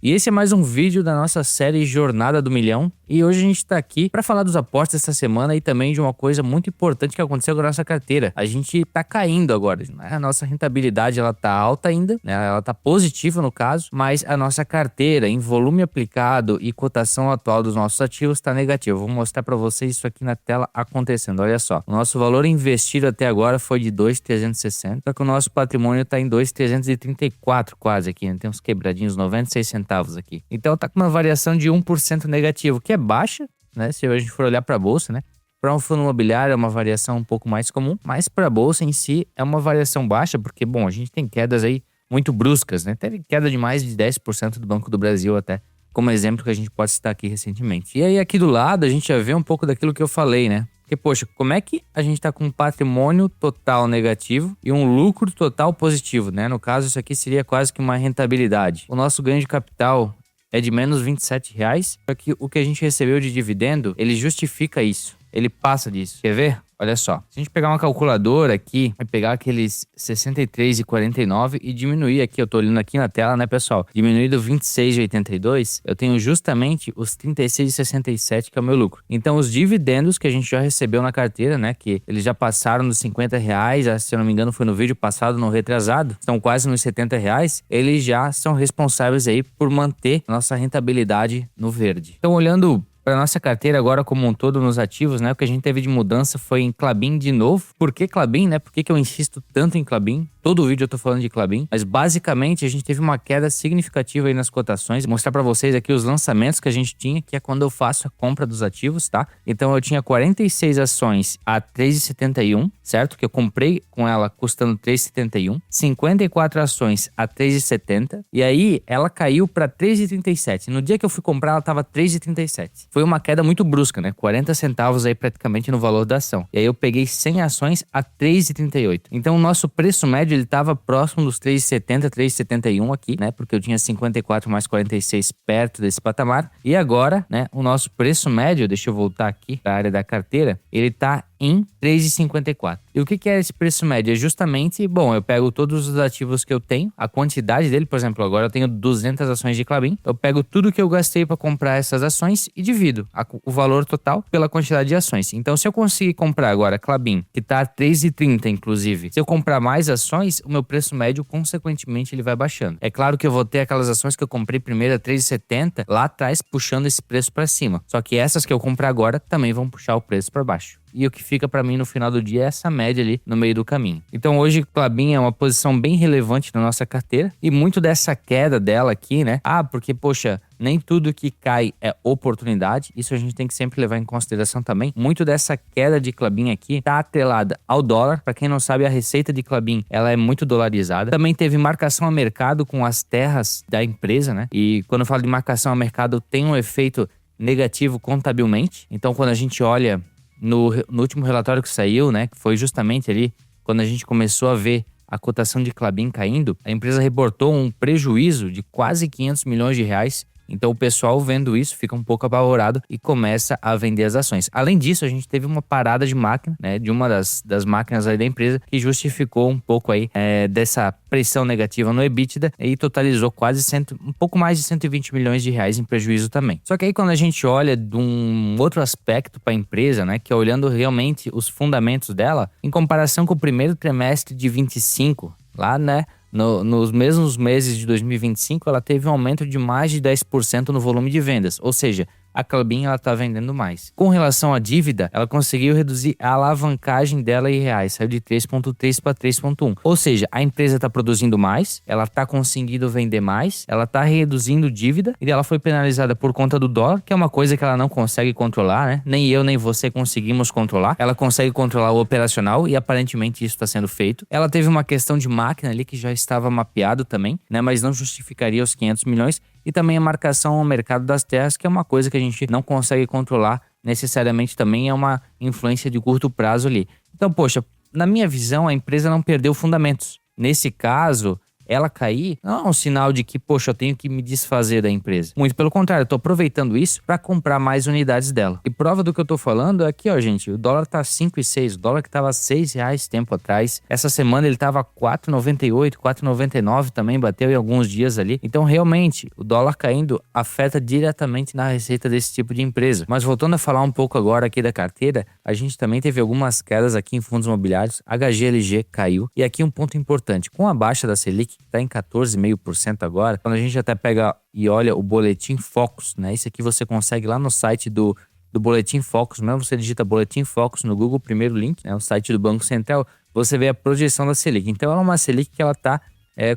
E esse é mais um vídeo da nossa série Jornada do Milhão. E hoje a gente tá aqui para falar dos aportes dessa semana e também de uma coisa muito importante que aconteceu com a nossa carteira. A gente tá caindo agora, né? A nossa rentabilidade ela tá alta ainda, né? Ela tá positiva no caso, mas a nossa carteira em volume aplicado e cotação atual dos nossos ativos tá negativa. Vou mostrar para vocês isso aqui na tela acontecendo. Olha só, o nosso valor investido até agora foi de 2.360, só que o nosso patrimônio tá em 2.334 quase aqui, né? Tem uns quebradinhos 96 centavos aqui. Então tá com uma variação de 1% negativo, que é baixa, né? Se a gente for olhar para a bolsa, né? Para um fundo imobiliário é uma variação um pouco mais comum, mas para a bolsa em si é uma variação baixa, porque, bom, a gente tem quedas aí muito bruscas, né? Teve queda de mais de 10% do Banco do Brasil até, como exemplo que a gente pode citar aqui recentemente. E aí aqui do lado a gente já vê um pouco daquilo que eu falei, né? Porque, poxa, como é que a gente tá com um patrimônio total negativo e um lucro total positivo, né? No caso, isso aqui seria quase que uma rentabilidade. O nosso ganho de capital é de menos R$27, só que o que a gente recebeu de dividendo, ele justifica isso. Ele passa disso. Quer ver? Olha só. Se a gente pegar uma calculadora aqui, vai pegar aqueles 63,49 e diminuir aqui, eu tô olhando aqui na tela, né, pessoal? Diminuir do 26,82, eu tenho justamente os 36,67, que é o meu lucro. Então, os dividendos que a gente já recebeu na carteira, né, que eles já passaram dos R$50, se eu não me engano foi no vídeo passado, no retrasado, estão quase nos R$70, eles já são responsáveis aí por manter nossa rentabilidade no verde. Então, olhando para nossa carteira agora como um todo nos ativos, né? O que a gente teve de mudança foi em Klabin de novo. Por que Klabin, né? Por que eu insisto tanto em Klabin? Todo vídeo eu tô falando de Klabin, mas basicamente a gente teve uma queda significativa aí nas cotações. Vou mostrar para vocês aqui os lançamentos que a gente tinha, que é quando eu faço a compra dos ativos, tá? Então eu tinha 46 ações a 3,71, certo? Que eu comprei com ela custando 3,71, 54 ações a 3,70 e aí ela caiu para 3,37. No dia que eu fui comprar ela tava 3,37. Foi uma queda muito brusca, né? 40 centavos aí praticamente no valor da ação. E aí eu peguei 100 ações a 3,38. Então o nosso preço médio ele estava próximo dos 3,70, 3,71 aqui, né? Porque eu tinha 54 mais 46 perto desse patamar. E agora, né? O nosso preço médio, deixa eu voltar aqui para a área da carteira, ele tá em 3,54. E o que é esse preço médio? É justamente, bom, eu pego todos os ativos que eu tenho, a quantidade dele, por exemplo, agora eu tenho 200 ações de Klabin, eu pego tudo que eu gastei para comprar essas ações e divido o valor total pela quantidade de ações. Então, se eu conseguir comprar agora Klabin, que tá a 3,30 inclusive, se eu comprar mais ações, o meu preço médio, consequentemente, ele vai baixando. É claro que eu vou ter aquelas ações que eu comprei primeiro a 3,70 lá atrás, puxando esse preço para cima. Só que essas que eu comprar agora também vão puxar o preço para baixo. E o que fica para mim no final do dia é essa média ali no meio do caminho. Então hoje Klabin é uma posição bem relevante na nossa carteira e muito dessa queda dela aqui, né? Porque, poxa, nem tudo que cai é oportunidade. Isso a gente tem que sempre levar em consideração também. Muito dessa queda de Klabin aqui tá atrelada ao dólar. Para quem não sabe, a receita de Klabin, ela é muito dolarizada. Também teve marcação a mercado com as terras da empresa, né? E quando eu falo de marcação a mercado, tem um efeito negativo contabilmente. Então quando a gente olha no último relatório que saiu, né, que foi justamente ali quando a gente começou a ver a cotação de Klabin caindo, a empresa reportou um prejuízo de quase 500 milhões de reais. Então o pessoal vendo isso fica um pouco apavorado e começa a vender as ações. Além disso, a gente teve uma parada de máquina, né, de uma das máquinas aí da empresa que justificou um pouco aí dessa pressão negativa no EBITDA e totalizou quase um pouco mais de 120 milhões de reais em prejuízo também. Só que aí quando a gente olha de um outro aspecto para a empresa, né, que é olhando realmente os fundamentos dela, em comparação com o primeiro trimestre de 25, lá, né, nos mesmos meses de 2025, ela teve um aumento de mais de 10% no volume de vendas, ou seja, a Klabin ela tá vendendo mais. Com relação à dívida, ela conseguiu reduzir a alavancagem dela em reais, saiu de 3,3 para 3,1. Ou seja, a empresa está produzindo mais, ela está conseguindo vender mais, ela está reduzindo dívida e ela foi penalizada por conta do dólar, que é uma coisa que ela não consegue controlar, né? Nem eu nem você conseguimos controlar. Ela consegue controlar o operacional e aparentemente isso está sendo feito. Ela teve uma questão de máquina ali que já estava mapeado também, né? Mas não justificaria os 500 milhões. E também a marcação ao mercado das terras, que é uma coisa que a gente não consegue controlar necessariamente, também é uma influência de curto prazo ali. Então, poxa, na minha visão, a empresa não perdeu fundamentos. Nesse caso, ela cair não é um sinal de que, poxa, eu tenho que me desfazer da empresa. Muito pelo contrário, eu tô aproveitando isso para comprar mais unidades dela. E prova do que eu tô falando é aqui, ó, gente, o dólar tá 5,6, o dólar que tava R$6 tempo atrás. Essa semana ele tava 4,98, 4,99 também, bateu em alguns dias ali. Então, realmente, o dólar caindo afeta diretamente na receita desse tipo de empresa. Mas voltando a falar um pouco agora aqui da carteira, a gente também teve algumas quedas aqui em fundos imobiliários. HGLG caiu. E aqui um ponto importante, com a baixa da Selic, que está em 14,5% agora, quando a gente até pega e olha o Boletim Focus, né? Isso aqui você consegue lá no site do Boletim Focus, mesmo você digita Boletim Focus no Google, primeiro link, né? O site do Banco Central, você vê a projeção da Selic. Então ela é uma Selic que ela está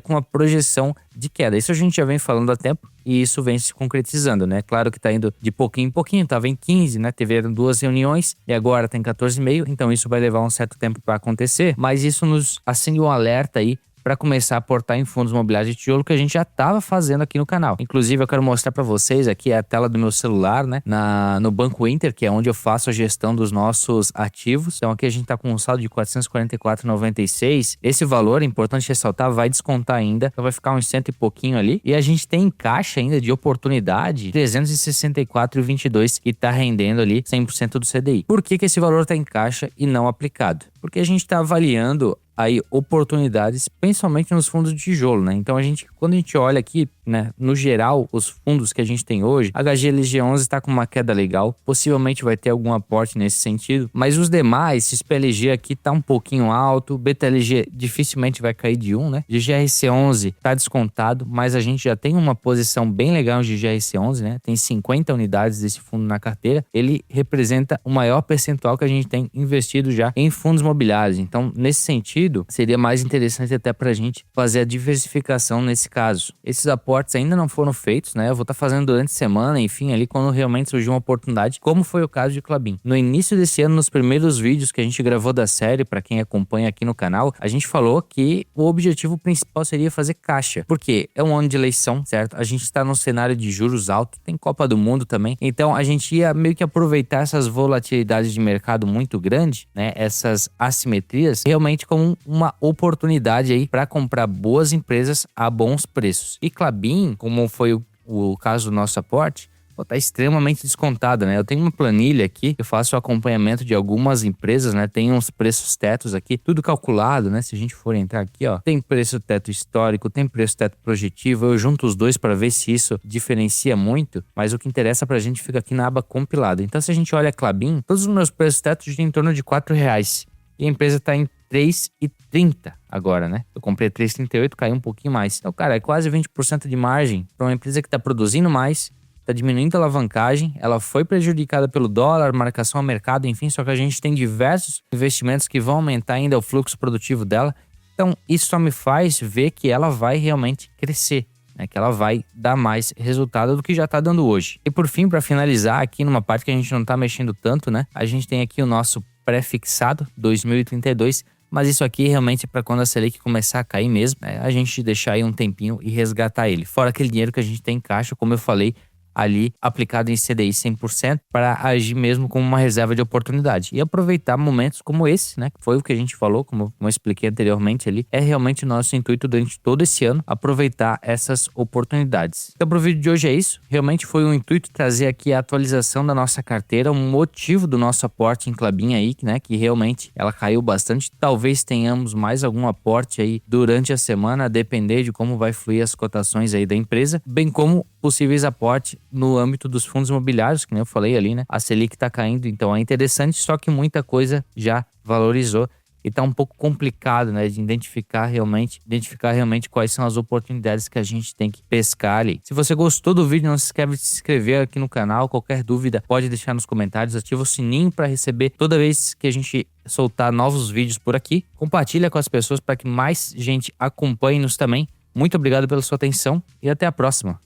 com uma projeção de queda. Isso a gente já vem falando há tempo e isso vem se concretizando, né? Claro que está indo de pouquinho em pouquinho, estava em 15, né? Teve 2 reuniões e agora tem 14,5, então isso vai levar um certo tempo para acontecer, mas isso nos acende um alerta aí para começar a aportar em fundos imobiliários de tijolo que a gente já estava fazendo aqui no canal. Inclusive, eu quero mostrar para vocês aqui a tela do meu celular, né? No Banco Inter, que é onde eu faço a gestão dos nossos ativos. Então aqui a gente está com um saldo de R$ 444,96. Esse valor, é importante ressaltar, vai descontar ainda. Então vai ficar uns cento e pouquinho ali. E a gente tem em caixa ainda de oportunidade R$ 364,22 que está rendendo ali 100% do CDI. Por que esse valor está em caixa e não aplicado? Porque a gente está avaliando aí oportunidades, principalmente nos fundos de tijolo, né? Então quando a gente olha aqui, né, no geral, os fundos que a gente tem hoje, HGLG11 está com uma queda legal, possivelmente vai ter algum aporte nesse sentido, mas os demais, XPLG aqui tá um pouquinho alto, BTLG dificilmente vai cair de 1, né? GGRC11 tá descontado, mas a gente já tem uma posição bem legal de GGRC11, né? Tem 50 unidades desse fundo na carteira, ele representa o maior percentual que a gente tem investido já em fundos imobiliários. Então, nesse sentido, seria mais interessante até pra gente fazer a diversificação nesse caso. Esses aportes ainda não foram feitos, né? Eu vou estar fazendo durante a semana, enfim, ali quando realmente surgiu uma oportunidade, como foi o caso de Klabin. No início desse ano, nos primeiros vídeos que a gente gravou da série, para quem acompanha aqui no canal, a gente falou que o objetivo principal seria fazer caixa, porque é um ano de eleição, certo? A gente está num cenário de juros altos, tem Copa do Mundo também, então a gente ia meio que aproveitar essas volatilidades de mercado muito grande, né? Essas assimetrias, realmente como uma oportunidade aí para comprar boas empresas a bons preços. E Klabin, como foi o caso do nosso aporte, tá extremamente descontada, né? Eu tenho uma planilha aqui, eu faço o acompanhamento de algumas empresas, né? Tem uns preços tetos aqui, tudo calculado, né? Se a gente for entrar aqui, ó, tem preço teto histórico, tem preço teto projetivo, eu junto os dois para ver se isso diferencia muito, mas o que interessa pra gente fica aqui na aba compilado. Então, se a gente olha a Klabin, todos os meus preços tetos estão em torno de R$4 e a empresa tá em 3,30 agora, né? Eu comprei 3,38, caiu um pouquinho mais. Então, cara, é quase 20% de margem para uma empresa que está produzindo mais, está diminuindo a alavancagem, ela foi prejudicada pelo dólar, marcação a mercado, enfim, só que a gente tem diversos investimentos que vão aumentar ainda o fluxo produtivo dela. Então, isso só me faz ver que ela vai realmente crescer, né? Que ela vai dar mais resultado do que já está dando hoje. E por fim, para finalizar aqui numa parte que a gente não está mexendo tanto, né? A gente tem aqui o nosso pré-fixado 2032, mas isso aqui realmente é para quando a Selic começar a cair mesmo, né? A gente deixar aí um tempinho e resgatar ele. Fora aquele dinheiro que a gente tem em caixa, como eu falei, ali aplicado em CDI 100% para agir mesmo como uma reserva de oportunidade e aproveitar momentos como esse, né? Que foi o que a gente falou, como eu expliquei anteriormente ali, é realmente o nosso intuito durante todo esse ano, aproveitar essas oportunidades. Então, pro vídeo de hoje é isso. Realmente foi um intuito trazer aqui a atualização da nossa carteira, um motivo do nosso aporte em Klabin aí, né? Que realmente ela caiu bastante. Talvez tenhamos mais algum aporte aí durante a semana, a depender de como vai fluir as cotações aí da empresa, bem como possíveis aportes no âmbito dos fundos imobiliários, que nem eu falei ali, né? A Selic tá caindo, então é interessante, só que muita coisa já valorizou e tá um pouco complicado, né? De identificar realmente quais são as oportunidades que a gente tem que pescar ali. Se você gostou do vídeo, não se esquece de se inscrever aqui no canal. Qualquer dúvida pode deixar nos comentários. Ativa o sininho para receber toda vez que a gente soltar novos vídeos por aqui. Compartilha com as pessoas para que mais gente acompanhe-nos também. Muito obrigado pela sua atenção e até a próxima.